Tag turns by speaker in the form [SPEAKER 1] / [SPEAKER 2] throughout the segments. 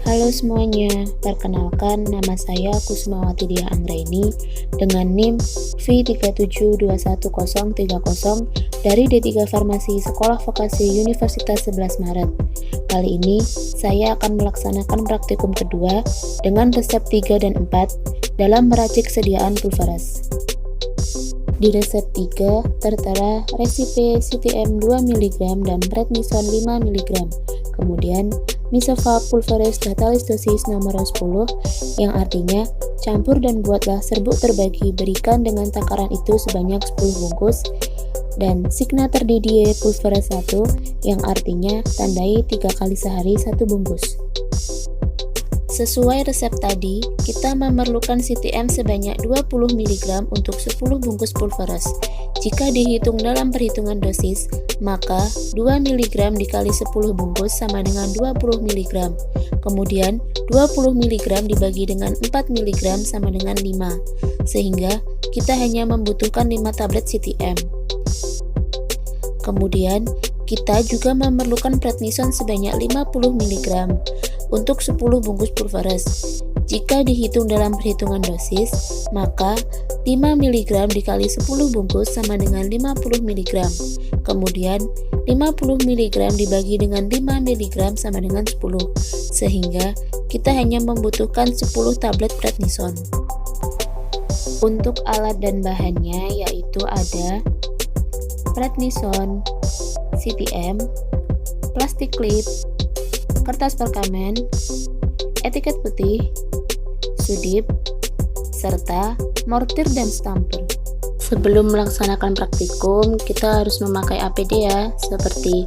[SPEAKER 1] Halo semuanya, perkenalkan nama saya Kusumawati Diah Anggraini dengan NIM V37211030 dari D3 Farmasi Sekolah Vokasi Universitas 11 Maret. Kali ini saya akan melaksanakan praktikum kedua dengan resep 3 dan 4 dalam meracik sediaan pulveras. Di resep 3 tertera resipe CTM 2 mg dan prednison 5 mg. Kemudian Misova pulveris datalis dosis nomor 10 yang artinya campur dan buatlah serbuk terbagi, berikan dengan takaran itu sebanyak 10 bungkus, dan signa terdidie pulveris 1 yang artinya tandai 3 kali sehari 1 bungkus. Sesuai resep tadi, kita memerlukan CTM sebanyak 20 mg untuk 10 bungkus pulveras. Jika dihitung dalam perhitungan dosis, maka 2 mg dikali 10 bungkus sama dengan 20 mg. Kemudian, 20 mg dibagi dengan 4 mg sama dengan 5, sehingga kita hanya membutuhkan 5 tablet CTM. Kemudian, kita juga memerlukan prednison sebanyak 50 mg untuk 10 bungkus pulveras. Jika dihitung dalam perhitungan dosis, maka 5 mg dikali 10 bungkus sama dengan 50 mg. Kemudian 50 mg dibagi dengan 5 mg sama dengan 10, sehingga kita hanya membutuhkan 10 tablet prednison. Untuk alat dan bahannya yaitu ada prednison, CTM, plastik klip, kertas perkamen, etiket putih, sudip, serta mortir dan stamper. Sebelum melaksanakan praktikum, kita harus memakai APD ya, seperti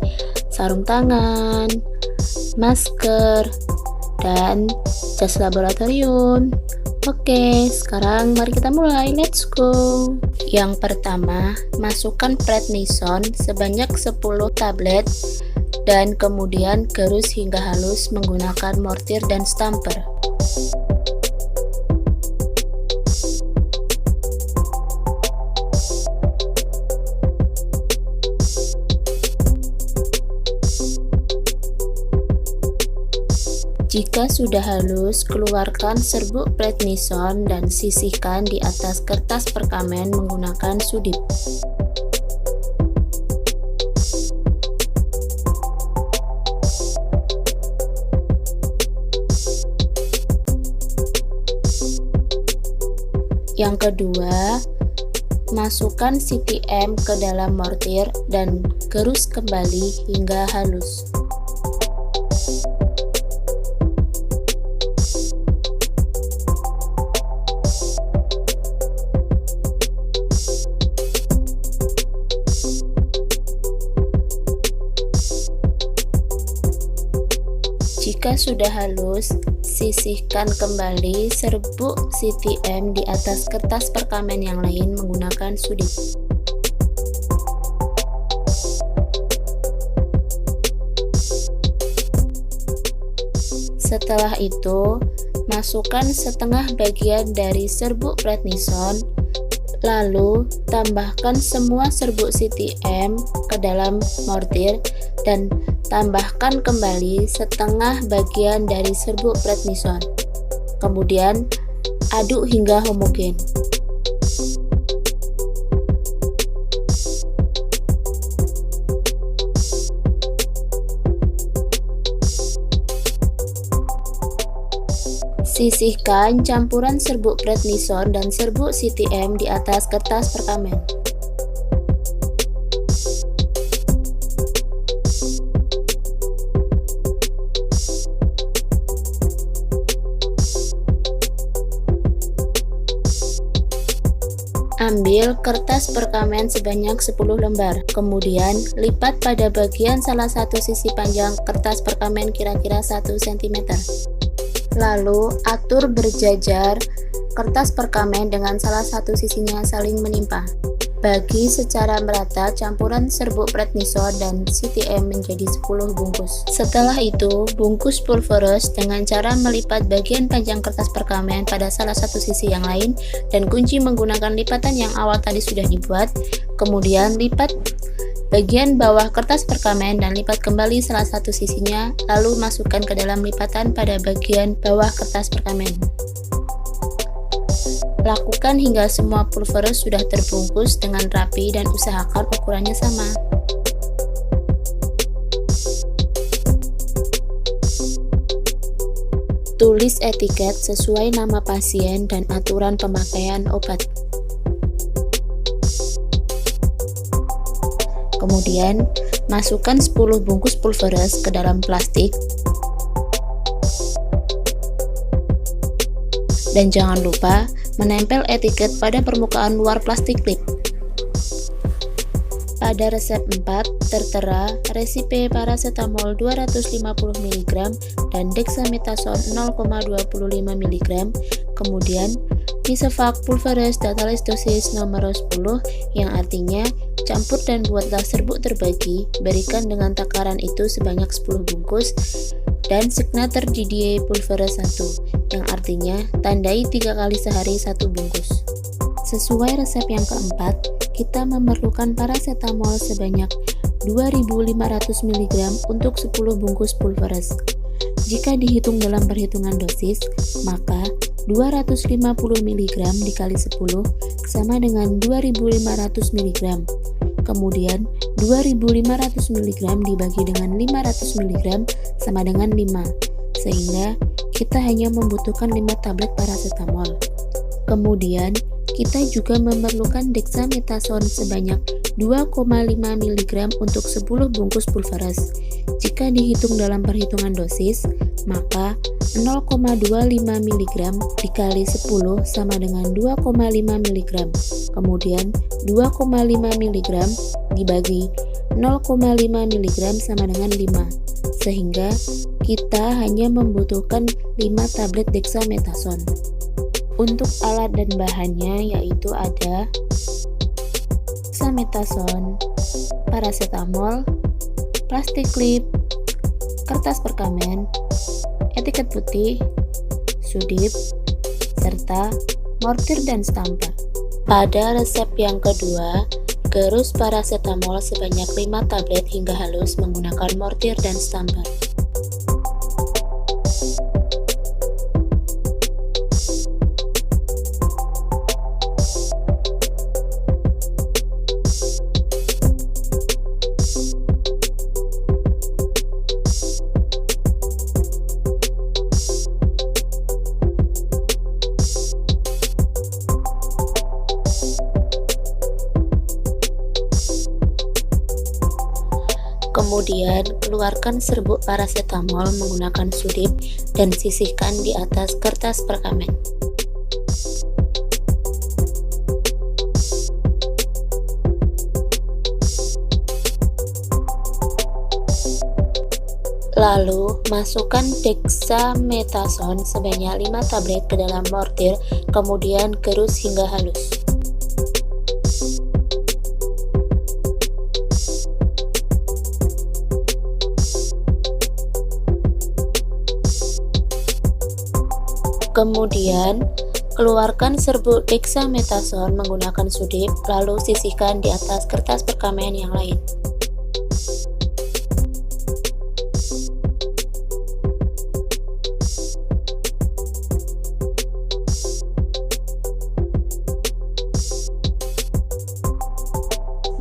[SPEAKER 1] sarung tangan, masker, dan jas laboratorium. Oke, sekarang mari kita mulai, let's go. Yang pertama, masukkan prednison sebanyak 10 tablet dan kemudian gerus hingga halus menggunakan mortir dan stamper. Jika sudah halus, keluarkan serbuk prednison dan sisihkan di atas kertas perkamen menggunakan sudip. Yang kedua, masukkan CTM ke dalam mortir dan gerus kembali hingga halus. Jika sudah halus, sisihkan kembali serbuk CTM di atas kertas perkamen yang lain menggunakan sudip. Setelah itu, masukkan setengah bagian dari serbuk prednison, lalu tambahkan semua serbuk CTM ke dalam mortir dan tambahkan kembali setengah bagian dari serbuk prednison. Kemudian aduk hingga homogen. Sisihkan campuran serbuk prednison dan serbuk CTM di atas kertas perkamen. Ambil kertas perkamen sebanyak 10 lembar, kemudian lipat pada bagian salah satu sisi panjang kertas perkamen kira-kira 1 cm. Lalu atur berjajar kertas perkamen dengan salah satu sisinya saling menimpa. Bagi secara merata campuran serbuk prednison dan CTM menjadi 10 bungkus. Setelah itu, bungkus pulveras dengan cara melipat bagian panjang kertas perkamen pada salah satu sisi yang lain dan kunci menggunakan lipatan yang awal tadi sudah dibuat. Kemudian lipat bagian bawah kertas perkamen dan lipat kembali salah satu sisinya, lalu masukkan ke dalam lipatan pada bagian bawah kertas perkamen. Lakukan hingga semua pulveres sudah terbungkus dengan rapi dan usahakan ukurannya sama. Tulis etiket sesuai nama pasien dan aturan pemakaian obat. Kemudian, masukkan 10 bungkus pulveres ke dalam plastik. Dan jangan lupa menempel etiket pada permukaan luar plastik klip. Pada resep 4 tertera resipe paracetamol 250 mg dan dexamethasone 0,25 mg, kemudian Misovac pulveres datalis dosis nomor 10 yang artinya campur dan buatlah serbuk terbagi, berikan dengan takaran itu sebanyak 10 bungkus, dan signature DDA pulveres 1 yang artinya tandai 3 kali sehari 1 bungkus. Sesuai resep yang keempat, kita memerlukan paracetamol sebanyak 2500 mg untuk 10 bungkus pulveres. Jika dihitung dalam perhitungan dosis, maka 250 mg dikali 10 sama dengan 2500 mg. Kemudian 2500 mg dibagi dengan 500 mg sama dengan 5, sehingga kita hanya membutuhkan 5 tablet paracetamol. Kemudian kita juga memerlukan dexamethasone sebanyak 2,5 mg untuk 10 bungkus pulveres. Jika dihitung dalam perhitungan dosis, maka 0,25 mg dikali 10 sama dengan 2,5 mg. Kemudian 2,5 mg dibagi 0,5 mg sama dengan 5, sehingga kita hanya membutuhkan 5 tablet dexamethasone. Untuk alat dan bahannya yaitu ada dexamethasone, paracetamol, plastik klip, kertas perkamen, etiket putih, sudip, serta mortir dan stamper. Pada resep yang kedua, gerus paracetamol sebanyak 5 tablet hingga halus menggunakan mortir dan stamper. Kemudian, keluarkan serbuk paracetamol menggunakan sudip dan sisihkan di atas kertas perkamen. Lalu, masukkan dexamethasone sebanyak 5 tablet ke dalam mortir, kemudian gerus hingga halus. Kemudian, keluarkan serbuk dexamethasone menggunakan sudip, lalu sisihkan di atas kertas perkamen yang lain.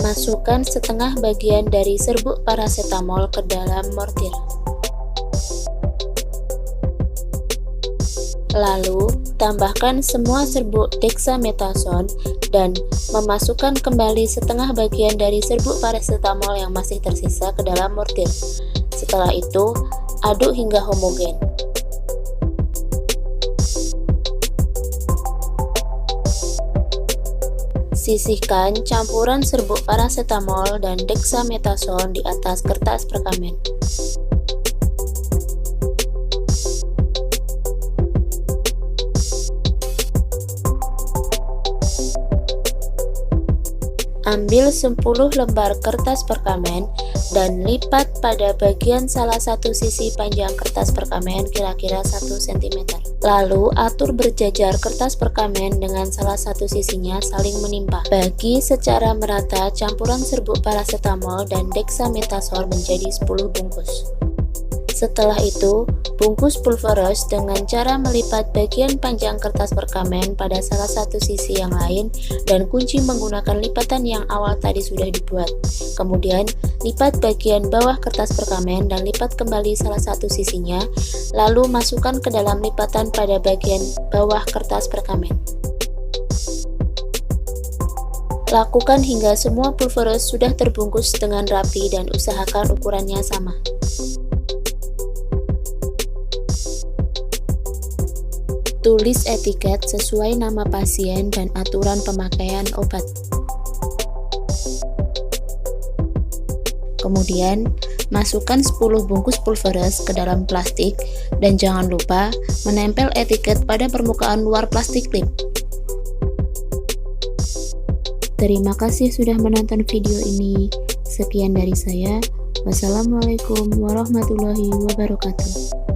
[SPEAKER 1] Masukkan setengah bagian dari serbuk paracetamol ke dalam mortir. Lalu, tambahkan semua serbuk dexamethasone dan memasukkan kembali setengah bagian dari serbuk paracetamol yang masih tersisa ke dalam mortir. Setelah itu, aduk hingga homogen. Sisihkan campuran serbuk paracetamol dan dexamethasone di atas kertas perkamen. Ambil 10 lembar kertas perkamen, dan lipat pada bagian salah satu sisi panjang kertas perkamen kira-kira 1 cm. Lalu atur berjajar kertas perkamen dengan salah satu sisinya saling menimpa. Bagi secara merata campuran serbuk paracetamol dan dexamethasone menjadi 10 bungkus. Setelah itu, bungkus pulveros dengan cara melipat bagian panjang kertas perkamen pada salah satu sisi yang lain dan kunci menggunakan lipatan yang awal tadi sudah dibuat. Kemudian, lipat bagian bawah kertas perkamen dan lipat kembali salah satu sisinya, lalu masukkan ke dalam lipatan pada bagian bawah kertas perkamen. Lakukan hingga semua pulveros sudah terbungkus dengan rapi dan usahakan ukurannya sama. Tulis etiket sesuai nama pasien dan aturan pemakaian obat. Kemudian, masukkan 10 bungkus pulveros ke dalam plastik dan jangan lupa menempel etiket pada permukaan luar plastik klip. Terima kasih sudah menonton video ini. Sekian dari saya. Wassalamualaikum warahmatullahi wabarakatuh.